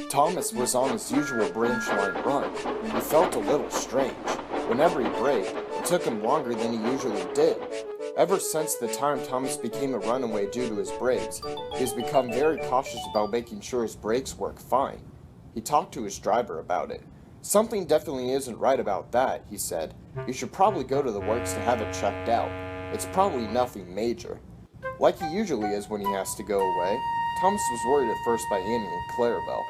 Thomas was on his usual branch line run. He felt a little strange. Whenever he braked, it took him longer than he usually did. Ever since the time Thomas became a runaway due to his brakes, he has become very cautious about making sure his brakes work fine. He talked to his driver about it. "Something definitely isn't right about that," he said. "You should probably go to the works to have it checked out. It's probably nothing major." Like he usually is when he has to go away, Thomas was worried at first by Annie and Clarabelle.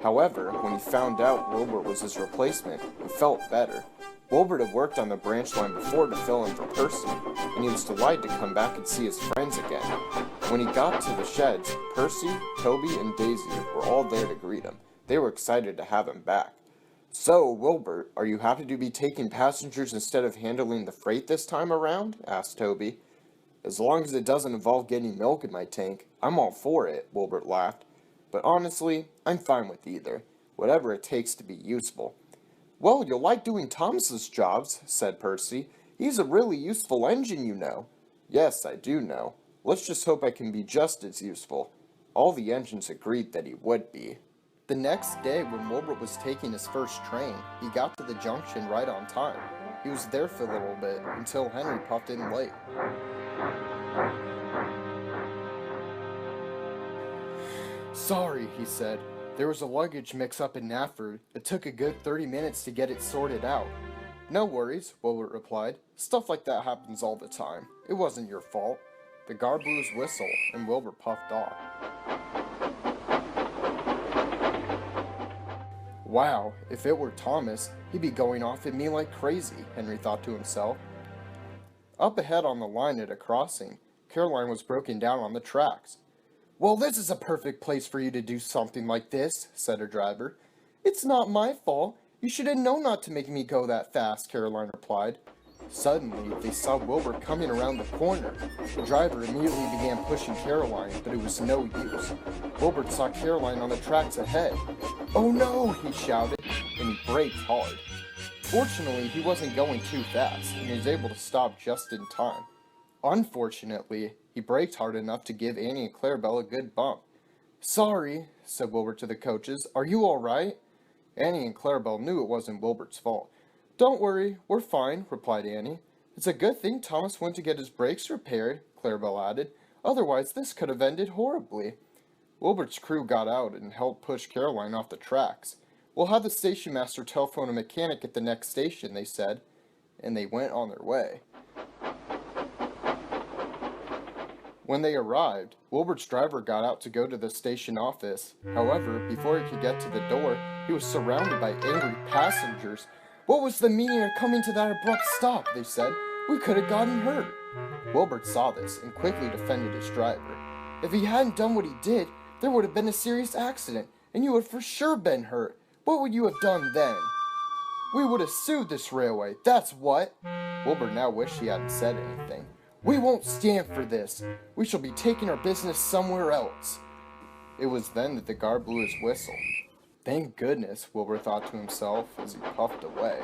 However, when he found out Wilbert was his replacement, he felt better. Wilbert had worked on the branch line before to fill in for Percy, and he was delighted to come back and see his friends again. When he got to the sheds, Percy, Toby, and Daisy were all there to greet him. They were excited to have him back. "So, Wilbert, are you happy to be taking passengers instead of handling the freight this time around?" asked Toby. "As long as it doesn't involve getting milk in my tank, I'm all for it," Wilbert laughed. "But honestly, I'm fine with either. Whatever it takes to be useful." "Well, you'll like doing Thomas's jobs," said Percy. "He's a really useful engine, you know." "Yes, I do know. Let's just hope I can be just as useful." All the engines agreed that he would be. The next day, when Wilbert was taking his first train, he got to the junction right on time. He was there for a little bit, until Henry puffed in late. "Sorry," he said. "There was a luggage mix-up in Nafford. It took a good 30 minutes to get it sorted out." "No worries," Wilbert replied. "Stuff like that happens all the time. It wasn't your fault." The guard blew his whistle, and Wilbert puffed off. "Wow, if it were Thomas, he'd be going off at me like crazy," Henry thought to himself. Up ahead on the line at a crossing, Caroline was broken down on the tracks. "Well, this is a perfect place for you to do something like this," said her driver. "It's not my fault. You should have known not to make me go that fast," Caroline replied. Suddenly, they saw Wilbert coming around the corner. The driver immediately began pushing Caroline, but it was no use. Wilbert saw Caroline on the tracks ahead. "Oh no!" he shouted, and he braked hard. Fortunately, he wasn't going too fast, and he was able to stop just in time. Unfortunately, he braked hard enough to give Annie and Clarabelle a good bump. "Sorry," said Wilbert to the coaches. "Are you all right?" Annie and Clarabelle knew it wasn't Wilbert's fault. "Don't worry, we're fine," replied Annie. "It's a good thing Thomas went to get his brakes repaired," Clarabelle added. "Otherwise, this could have ended horribly." Wilbert's crew got out and helped push Caroline off the tracks. "We'll have the station master telephone a mechanic at the next station," they said, and they went on their way. When they arrived, Wilbert's driver got out to go to the station office. However, before he could get to the door, he was surrounded by angry passengers. "What was the meaning of coming to that abrupt stop?" they said. "We could have gotten hurt." Wilbert saw this and quickly defended his driver. "If he hadn't done what he did, there would have been a serious accident, and you would for sure been hurt. What would you have done then?" "We would have sued this railway, that's what." Wilbert now wished he hadn't said anything. "We won't stand for this. We shall be taking our business somewhere else." It was then that the guard blew his whistle. "Thank goodness," Wilbert thought to himself as he puffed away.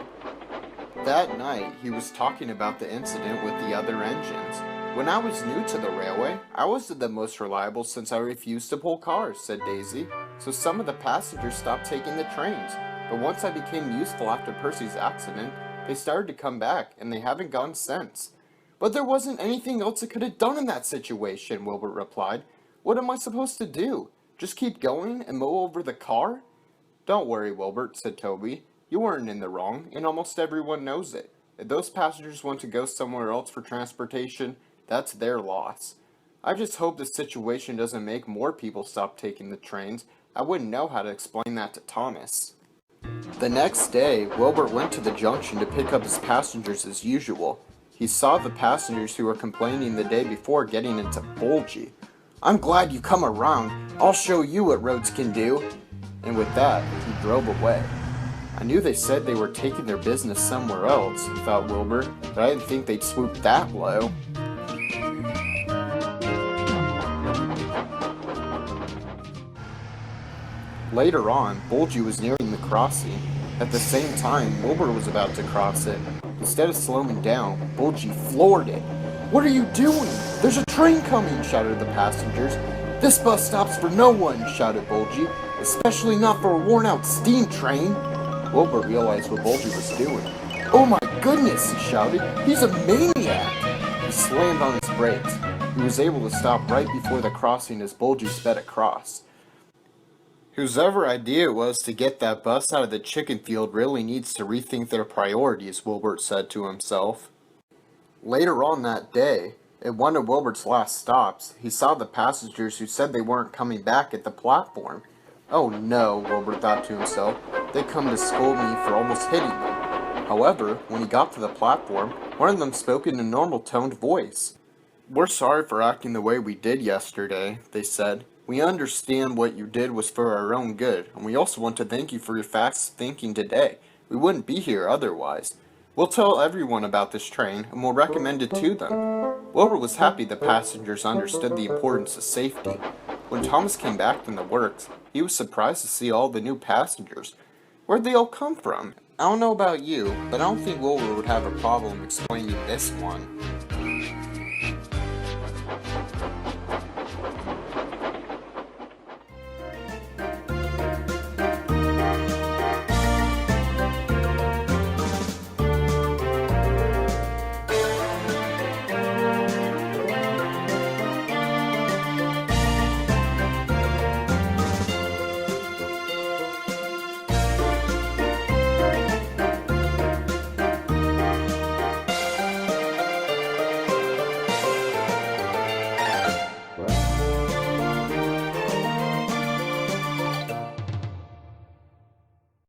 That night, he was talking about the incident with the other engines. "When I was new to the railway, I wasn't the most reliable since I refused to pull cars," said Daisy. "So some of the passengers stopped taking the trains. But once I became useful after Percy's accident, they started to come back, and they haven't gone since." "But there wasn't anything else I could have done in that situation," Wilbert replied. "What am I supposed to do? Just keep going and mow over the car?" "Don't worry, Wilbert," said Toby. "You weren't in the wrong, and almost everyone knows it. If those passengers want to go somewhere else for transportation, that's their loss. I just hope this situation doesn't make more people stop taking the trains. I wouldn't know how to explain that to Thomas." The next day, Wilbert went to the junction to pick up his passengers as usual. He saw the passengers who were complaining the day before getting into Bulgy. "I'm glad you come around. I'll show you what roads can do." And with that, he drove away. "I knew they said they were taking their business somewhere else," thought Wilbert, "but I didn't think they'd swoop that low." Later on, Bulgy was nearing the crossing. At the same time, Wilbert was about to cross it. Instead of slowing down, Bulgy floored it. "What are you doing? There's a train coming!" shouted the passengers. "This bus stops for no one!" shouted Bulgy, "especially not for a worn-out steam train!" Wilbert realized what Bulgy was doing. "Oh my goodness!" he shouted. "He's a maniac!" He slammed on his brakes. He was able to stop right before the crossing as Bulgy sped across. "Whosever idea it was to get that bus out of the chicken field really needs to rethink their priorities," Wilbert said to himself. Later on that day, at one of Wilbert's last stops, he saw the passengers who said they weren't coming back at the platform. "Oh no," Wilbert thought to himself, "they come to scold me for almost hitting them." However, when he got to the platform, one of them spoke in a normal toned voice. "We're sorry for acting the way we did yesterday," they said. "We understand what you did was for our own good, and we also want to thank you for your fast thinking today. We wouldn't be here otherwise. We'll tell everyone about this train, and we'll recommend it to them." Wilbur was happy the passengers understood the importance of safety. When Thomas came back from the works, he was surprised to see all the new passengers. Where'd they all come from? I don't know about you, but I don't think Wilbur would have a problem explaining this one.